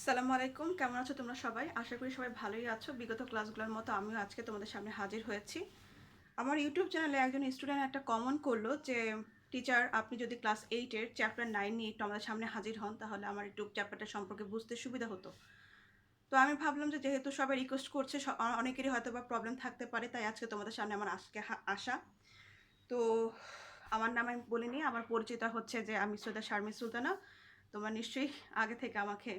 আসসালামু আলাইকুম, কেমন আছো তোমরা সবাই? আশা করি সবাই ভালোই আছো। বিগত ক্লাসগুলোর মতো আমিও আজকে তোমাদের সামনে হাজির হয়েছি। আমার ইউটিউব চ্যানেলে একজন স্টুডেন্ট একটা কমেন্ট করলো যে টিচার, আপনি যদি ক্লাস 8-এর চ্যাপ্টার 9 নিয়ে একটু আমাদের সামনে হাজির হন তাহলে আমার একটু চ্যাপ্টারটা সম্পর্কে বুঝতে সুবিধা হতো। তো আমি ভাবলাম যে যেহেতু সবাই রিকোয়েস্ট করছে, অনেকেরই হয়তো বা প্রবলেম থাকতে পারে, তাই আজকে তোমাদের সামনে আমার আজকে আসা। তো আমার নাম আমি বলিনি, আমার পরিচিত হচ্ছে যে আমি সৈয়দা শারমিন সুলতানা। তোমরা নিশ্চয়ই আগে থেকে আমাকে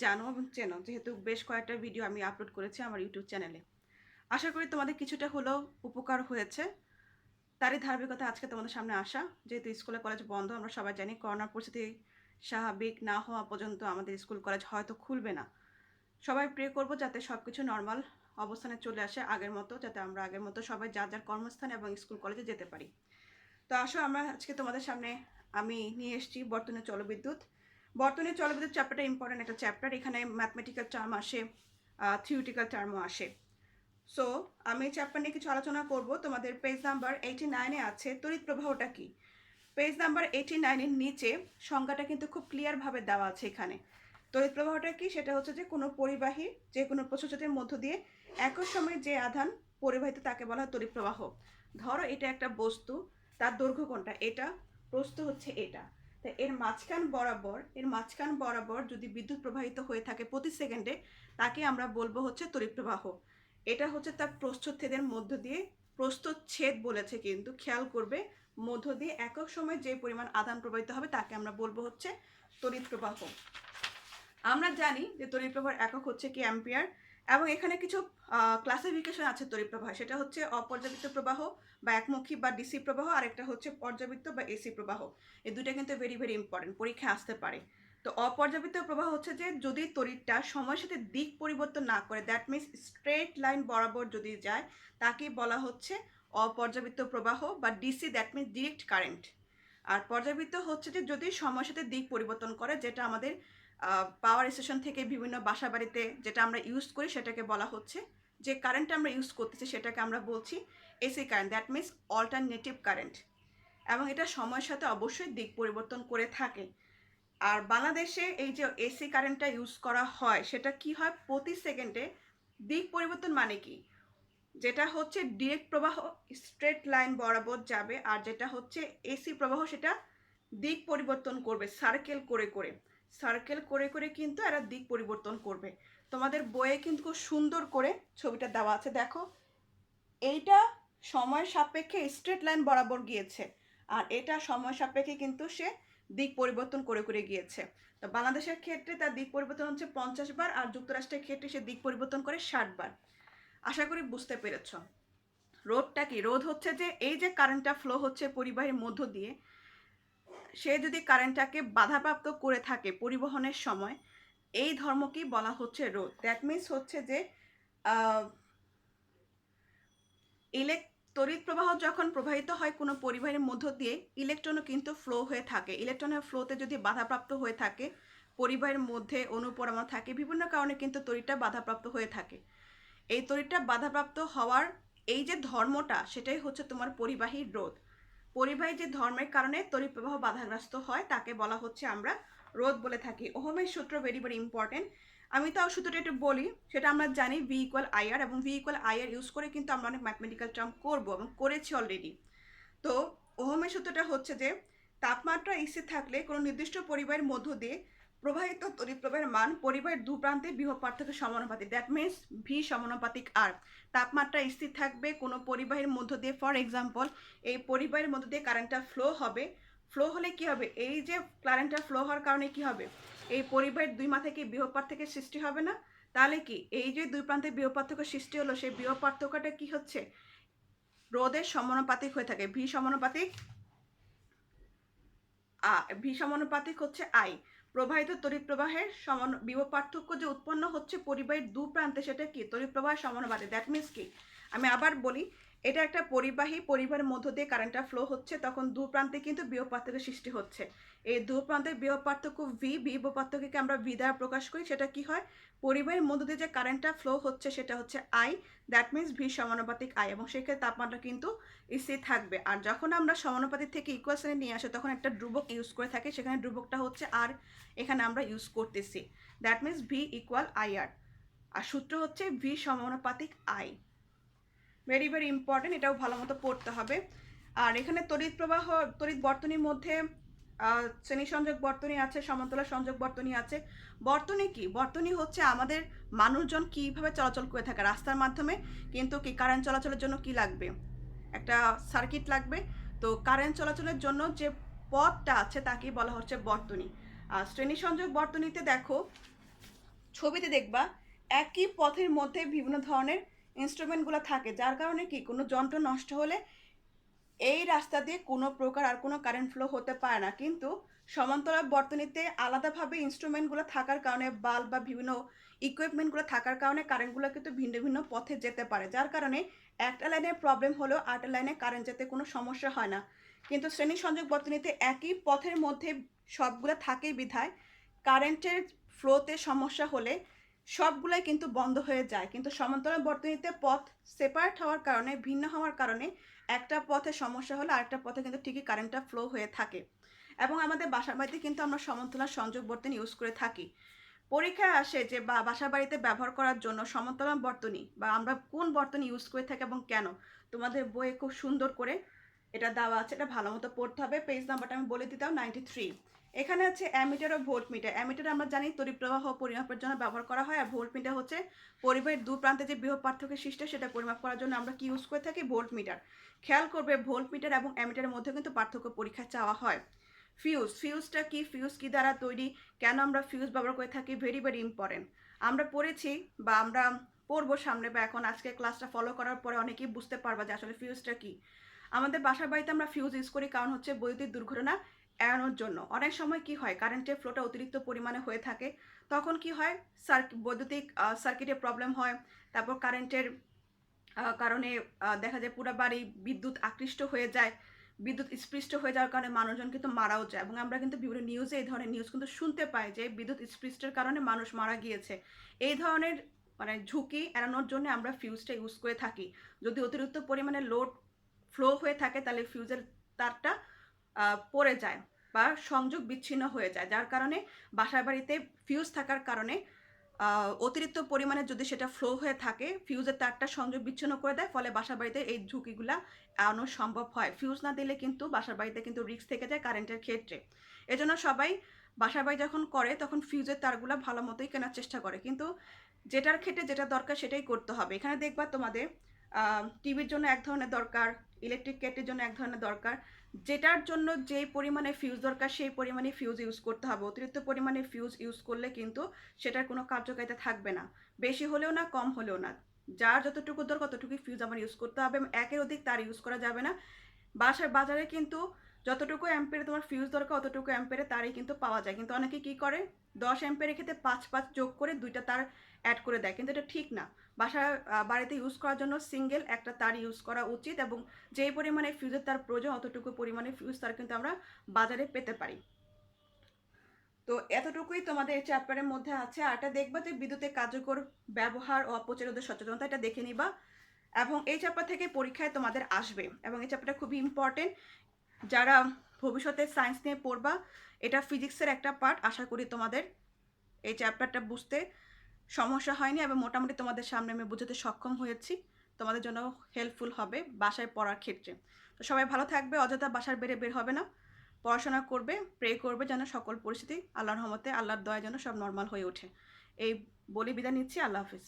জানো এবং চেনো, যেহেতু বেশ কয়েকটা ভিডিও আমি আপলোড করেছি আমার ইউটিউব চ্যানেলে। আশা করি তোমাদের কিছুটা হলেও উপকার হয়েছে। তারই ধারাবাহিকতা আজকে তোমাদের সামনে আসা। যেহেতু স্কুলে কলেজ বন্ধ, আমরা সবাই জানি করোনার পরিস্থিতি স্বাভাবিক না হওয়া পর্যন্ত আমাদের স্কুল কলেজ হয়তো খুলবে না। সবাই প্রে করবো যাতে সব কিছু নর্মাল অবস্থানে চলে আসে আগের মতো, যাতে আমরা আগের মতো সবাই যার যার কর্মস্থানে এবং স্কুল কলেজে যেতে পারি। তো আসো, আমরা আজকে তোমাদের সামনে আমি নিয়ে এসেছি বর্তনীয় জলবিদ্যুৎ। বর্তনীয় জলবিদ্যুৎ চ্যাপ্টারটা ইম্পর্টেন্ট একটা চ্যাপ্টার। এখানে ম্যাথমেটিক্যাল টার্ম আসে, থিওরিটিক্যাল টার্মও আসে। সো আমি চ্যাপ্টার নিয়ে কিছু আলোচনা করব। তোমাদের পেজ নাম্বার 89-এ আছে তড়িৎ প্রবাহটা কি। পেজ নাম্বার 89-এর নিচে সংজ্ঞাটা কিন্তু খুব ক্লিয়ারভাবে দেওয়া আছে এখানে। তড়িৎ প্রবাহটা কি, সেটা হচ্ছে যে কোনো পরিবাহী যে কোনো প্রচেষ্টার মধ্য দিয়ে একই সময়ে যে আধান পরিবাহিত তাকে বলা হয় তড়িৎ প্রবাহ। ধরো এটা একটা বস্তু, তার দৈর্ঘ্য কোনটা, এটা, প্রস্থ হচ্ছে এটা। তা এর মাঝখান বরাবর যদি বিদ্যুৎ প্রবাহিত হয়ে থাকে প্রতি সেকেন্ডে, তাকে আমরা বলবো হচ্ছে তড়িৎ প্রবাহ। এটা হচ্ছে তার প্রস্থচ্ছেদের মধ্য দিয়ে, প্রস্থচ্ছেদ বলেছে কিন্তু খেয়াল করবে, মধ্য দিয়ে একক সময় যে পরিমাণ আদান প্রবাহিত হবে তাকে আমরা বলবো হচ্ছে তড়িৎ প্রবাহ। আমরা জানি যে তড়িৎ প্রবাহের একক হচ্ছে কি অ্যাম্পিয়ার, এবং এখানে কিছু ক্লাসিফিকেশন আছে তড়িৎ প্রবাহ। সেটা হচ্ছে অপর্যাবৃত্ত প্রবাহ বা একমুখী বা ডিসি প্রবাহ, আর একটা হচ্ছে পর্যাবৃত্ত বা এসি প্রবাহ। এই দুইটা কিন্তু ভেরি ভেরি ইম্পর্টেন্ট, পরীক্ষায় আসতে পারে। তো অপর্যাবৃত্ত প্রবাহ হচ্ছে যে যদি তড়িৎটা সময়ের সাথে দিক পরিবর্তন না করে, দ্যাট মিনস স্ট্রেট লাইন বরাবর যদি যায়, তাকে বলা হচ্ছে অপর্যাবৃত্ত প্রবাহ বা DC, that means direct current. আর পর্যাবৃত্ত হচ্ছে যে যদি সময়ের সাথে দিক পরিবর্তন করে, যেটা আমাদের পাওয়ার স্টেশন থেকে বিভিন্ন বাসা বাড়িতে যেটা আমরা ইউজ করি সেটাকে বলা হচ্ছে, যে কারেন্টটা আমরা ইউজ করতেছি সেটাকে আমরা বলছি AC current, that means alternative current. এবং এটা সময়ের সাথে অবশ্যই দিক পরিবর্তন করে থাকে। আর বাংলাদেশে এই যে এসি কারেন্টটা ইউজ করা হয়, সেটা কি হয়, প্রতি সেকেন্ডে দিক পরিবর্তন মানে কি, যেটা হচ্ছে ডিরেক্ট প্রবাহ স্ট্রেট লাইন বরাবর যাবে, আর যেটা হচ্ছে এসি প্রবাহ সেটা দিক পরিবর্তন করবে, সার্কেল করে কিন্তু এরা দিক পরিবর্তন করবে। তোমাদের বইয়ে কিন্তু খুব সুন্দর করে ছবিটা দেওয়া আছে, দেখো। এইটা সময় সাপেক্ষে স্ট্রেট লাইন বরাবর গিয়েছে, আর এটা সময় সাপেক্ষে কিন্তু সে দিক পরিবর্তন করে গিয়েছে। তো বাংলাদেশের ক্ষেত্রে তার দিক পরিবর্তন হচ্ছে 50 বার, আর যুক্তরাষ্ট্রের ক্ষেত্রে সে দিক পরিবর্তন করে 60 বার। আশা করি বুঝতে পেরেছ। রোধটা কি, রোধ হচ্ছে যে এই যে কারেন্টটা ফ্লো হচ্ছে পরিবাহীর মধ্য দিয়ে, সে যদি কারেন্টটাকে বাধাপ্রাপ্ত করে থাকে পরিবহনের সময়, এই ধর্মকেই বলা হচ্ছে রোধ। দ্যাট মিনস হচ্ছে যে তড়িৎ প্রবাহ যখন প্রবাহিত হয় কোনো পরিবাহীর মধ্য দিয়ে, ইলেকট্রনও কিন্তু ফ্লো হয়ে থাকে। ইলেকট্রনের ফ্লোতে যদি বাধাপ্রাপ্ত হয়ে থাকে, পরিবাহীর মধ্যে অনুপরমাণু থাকে, বিভিন্ন কারণে কিন্তু তড়িৎটা বাধাপ্রাপ্ত হয়ে থাকে। এই তড়িৎটা বাধাপ্রাপ্ত হওয়ার এই যে ধর্মটা, সেটাই হচ্ছে তোমার পরিবাহীর রোধ। পরিবাহী যে ধর্মের কারণে তড়িৎ প্রবাহ বাধাগ্রস্ত হয় তাকে বলা হচ্ছে আমরা রোধ বলে থাকি। ওহমের সূত্র ভেরি ভেরি ইম্পর্টেন্ট। আমি তাও সূত্রটা একটু বলি। সেটা আমরা জানি ভি ইকুয়াল আইআর, এবং ভি ইকুয়াল আইআর ইউজ করে কিন্তু আমরা অনেক ম্যাথমেটিক্যাল টার্ম করবো এবং করেছি অলরেডি। তো ওহমের সূত্রটা হচ্ছে যে তাপমাত্রা স্থির থাকলে কোনো নির্দিষ্ট পরিবাহীর মধ্য দিয়ে প্রবাহিত তড়িৎ প্রবাহের মান পরিবাহীর দু প্রান্তে বিভব পার্থক্যের সমানুপাতিক, দ্যাট মিনস ভি সমানুপাতিক আর। তাপমাত্রা স্থির থাকবে কোনো পরিবাহীর মধ্য দিয়ে, ফর এক্সাম্পল এই পরিবাহীর মধ্য দিয়ে কারেন্টটা ফ্লো হবে। ফ্লো হলে কি হবে, এই যে কারেন্টটা ফ্লো হওয়ার কারণে কি হবে, এই পরিবাহীর দুই মাথা থেকে বিভব পার্থক্যের সৃষ্টি হবে না? তাহলে কি এই যে দুই প্রান্তে বিভব পার্থক্য সৃষ্টি হলো, সেই বিভব পার্থক্যটা কি হচ্ছে, রোধের সমানুপাতিক হয়ে থাকে। ভি সমানুপাতিক হচ্ছে আই। প্রবাহিত তড়িৎ প্রবাহের বিভব পার্থক্য যে উৎপন্ন হচ্ছে পরিবাহীর দু প্রান্তে, সেটা কি তড়িৎ প্রবাহের সমানুপাতিক। দ্যাট মিনস কি, আমি আবার বলি, এটা একটা পরিবাহীর মধ্য দিয়ে কারেন্টটা ফ্লো হচ্ছে, তখন দু প্রান্তে কিন্তু বিভব পার্থক্যের সৃষ্টি হচ্ছে। এই দু প্রান্তের বিভব পার্থক্য ভি, বিভব পার্থক্যকে আমরা ভি দ্বারা প্রকাশ করি। সেটা কি হয়, পরিবাহের মধ্য দিয়ে যে কারেন্টটা ফ্লো হচ্ছে সেটা হচ্ছে আই, দ্যাট মিনস ভি সমানুপাতিক আই, এবং সেক্ষেত্রে তাপমাত্রা কিন্তু স্থির থাকবে। আর যখন আমরা সমানুপাতিক থেকে ইকুয়েশনে নিয়ে আসি তখন একটা ধ্রুবক ইউজ করে থাকি, সেখানে ধ্রুবকটা হচ্ছে আর, এখানে আমরা ইউজ করতেছি, that means V equal I R. আর সূত্র হচ্ছে ভি সমানুপাতিক আই। ভেরি ভেরি ইম্পর্টেন্ট, এটাও ভালো মতো পড়তে হবে। আর এখানে তড়িৎ প্রবাহ, তড়িৎ বর্তনীর মধ্যে শ্রেণী সংযোগ বর্তনী আছে, সমান্তরাল সংযোগ বর্তনী আছে। বর্তনী কি? বর্তনী হচ্ছে আমাদের মানুষজন কীভাবে চলাচল করে থাকে রাস্তার মাধ্যমে, কিন্তু কি কারেন্ট চলাচলের জন্য কি লাগবে, একটা সার্কিট লাগবে। তো কারেন্ট চলাচলের জন্য যে পথটা আছে তাকেই বলা হচ্ছে বর্তনী। আর শ্রেণী সংযোগ বর্তনীতে দেখো, ছবিতে দেখবা একই পথের মধ্যে বিভিন্ন ধরনের ইনস্ট্রুমেন্টগুলো থাকে, যার কারণে কি কোনো যন্ত্র নষ্ট হলে এই রাস্তা দিয়ে কোনো প্রকার আর কোনো কারেন্ট ফ্লো হতে পারে না। কিন্তু সমান্তরাল বর্তনীতে আলাদাভাবে ইনস্ট্রুমেন্টগুলো থাকার কারণে, বাল্ব বা বিভিন্ন ইকুইপমেন্টগুলো থাকার কারণে কারেন্টগুলো কিন্তু ভিন্ন ভিন্ন পথে যেতে পারে, যার কারণে একটা লাইনে প্রবলেম হলেও আরেকটা লাইনে কারেন্ট যেতে কোনো সমস্যা হয় না। কিন্তু শ্রেণী সংযোগ বর্তনীতে একই পথের মধ্যে সবগুলো থাকেই বিধায় কারেন্টের ফ্লোতে সমস্যা হলে সবগুলাই কিন্তু বন্ধ হয়ে যায়। কিন্তু সমান্তরাল বর্তনীতে পথ সেপারেট হওয়ার কারণে, ভিন্ন হওয়ার কারণে একটা পথে সমস্যা হলে আরেকটা পথে কিন্তু ঠিকই কারেন্টটা ফ্লো হয়ে থাকে। এবং আমাদের বাসা বাড়িতে কিন্তু আমরা সমান্তরাল সংযোগ বর্তনী ইউজ করে থাকি। পরীক্ষায় আসে যে বাসা বাড়িতে ব্যবহার করার জন্য সমান্তরাল বর্তনী বা আমরা কোন বর্তনী ইউজ করে থাকি এবং কেন, তোমাদের বইয়ে খুব সুন্দর করে এটা দেওয়া আছে, এটা ভালো মতো পড়তে হবে। পেজ নাম্বারটা আমি বলে দিতাম 93। এখানে আছে অ্যামিটার ও ভোল্ট মিটার। অ্যামিটার আমরা জানি তড়িৎ প্রবাহ পরিমাপের জন্য ব্যবহার করা হয়, আর ভোল্ট মিটার হচ্ছে পরিবাহের দু প্রান্তে যে বিভব পার্থক্য সৃষ্টি সেটা পরিমাপ করার জন্য আমরা কি ইউজ করে থাকি, ভোল্ট মিটার। খেয়াল করবে ভোল্ট মিটার এবং অ্যামিটারের মধ্যে কিন্তু পার্থক্য পরীক্ষা চাওয়া হয়। ফিউজটা কি, ফিউজ কি দ্বারা তৈরি, কেন আমরা ফিউজ ব্যবহার করে থাকি, ভেরি ভেরি ইম্পর্টেন্ট। আমরা পড়েছি বা আমরা পড়বো সামনে, বা এখন আজকে ক্লাসটা ফলো করার পরে অনেকেই বুঝতে পারবা যে আসলে ফিউজটা কি। আমাদের বাসার বাড়িতে আমরা ফিউজ ইউজ করি কারণ হচ্ছে বৈদ্যুতিক দুর্ঘটনা এড়ানোর জন্য। অনেক সময় কি হয়, কারেন্টের ফ্লোটা অতিরিক্ত পরিমাণে হয়ে থাকে, তখন কি হয়, বৈদ্যুতিক সার্কিটে প্রবলেম হয়। তারপর কারেন্টের কারণে দেখা যায় পুরো বাড়ি বিদ্যুৎ আকৃষ্ট হয়ে যায়, বিদ্যুৎ স্পৃষ্ট হয়ে যাওয়ার কারণে মানুষজন কিন্তু মারাও যায়। এবং আমরা কিন্তু বিভিন্ন নিউজে এই ধরনের নিউজ কিন্তু শুনতে পাই যে বিদ্যুৎ স্পৃষ্টের কারণে মানুষ মারা গিয়েছে। এই ধরনের মানে ঝুঁকি এড়ানোর জন্য আমরা ফিউজটা ইউজ করে থাকি। যদি অতিরিক্ত পরিমাণে লোড ফ্লো হয়ে থাকে তাহলে ফিউজের তারটা পড়ে যায় বা সংযোগ বিচ্ছিন্ন হয়ে যায়, যার কারণে বাসার বাড়িতে ফিউজ থাকার কারণে অতিরিক্ত পরিমাণে যদি সেটা ফ্লো হয়ে থাকে ফিউজের তারটা সংযোগ বিচ্ছিন্ন করে দেয়, ফলে বাসার বাড়িতে এই ঝুঁকিগুলা এড়ানো সম্ভব হয়। ফিউজ না দিলে কিন্তু বাসার বাড়িতে কিন্তু রিস্ক থেকে যায় কারেন্টের ক্ষেত্রে। এজন্য সবাই বাসার বাড়ি যখন করে তখন ফিউজের তারগুলো ভালো মতোই কেনার চেষ্টা করে, কিন্তু যেটার ক্ষেত্রে যেটা দরকার সেটাই করতে হবে। এখানে দেখবা তোমাদের টিভির জন্য এক ধরনের দরকার, ইলেকট্রিক কেটলির জন্য এক ধরনের দরকার। যেটার জন্য যেই পরিমাণে ফিউজ দরকার সেই পরিমাণে ফিউজ ইউজ করতে হবে। অতিরিক্ত পরিমাণে ফিউজ ইউজ করলে কিন্তু সেটার কোনো কার্যকারিতা থাকবে না, বেশি হলেও না কম হলেও না। যার যতটুকু দরকার ততটুকুই ফিউজ আমার ইউজ করতে হবে, একের অধিক তার ইউজ করা যাবে না। বাজারে কিন্তু যতটুকু অ্যাম্পেরে তোমার ফিউজ দরকার অতটুকু অ্যাম্পেরে তারই কিন্তু পাওয়া যায়, কিন্তু অনেকে কি করে 10 অ্যাম্পেরের ক্ষেত্রে 5 যোগ করে 2টা তার অ্যাড করে দেয়, কিন্তু এটা ঠিক না। বাড়িতে ইউজ করার জন্য সিঙ্গেল একটা তার ইউজ করা উচিত, এবং যেই পরিমাণে ফিউজের তার প্রয়োজন অতটুকু পরিমাণে ফিউজ তার কিন্তু আমরা বাজারে পেতে পারি। তো এতটুকুই তোমাদের এই চ্যাপ্টারের মধ্যে আছে। আর এটা দেখবা যে বিদ্যুতের কার্যকর ব্যবহার ও অপচয় সচেতনতা, এটা দেখে নিবা। এবং এই চ্যাপ্টার থেকে পরীক্ষায় তোমাদের আসবে, এবং এই চ্যাপ্টারটা খুবই ইম্পর্টেন্ট। যারা ভবিষ্যতে সায়েন্স নিয়ে পড়বা, এটা ফিজিক্সের একটা পার্ট। আশা করি তোমাদের এই চ্যাপ্টারটা বুঝতে সমস্যা হয়নি এবং মোটামুটি তোমাদের সামনে আমি বুঝতে সক্ষম হয়েছি, তোমাদের জন্য হেল্পফুল হবে বাসায় পড়ার ক্ষেত্রে। তো সবাই ভালো থাকবে, অযথা বাসার বের হবে না, পড়াশোনা করবে, প্রে করবে যেন সকল পরিস্থিতি আল্লাহর রহমতে, আল্লাহর দয়া যেন সব নর্মাল হয়ে ওঠে। এই বলে বিদায় নিচ্ছি। আল্লাহ হাফিজ।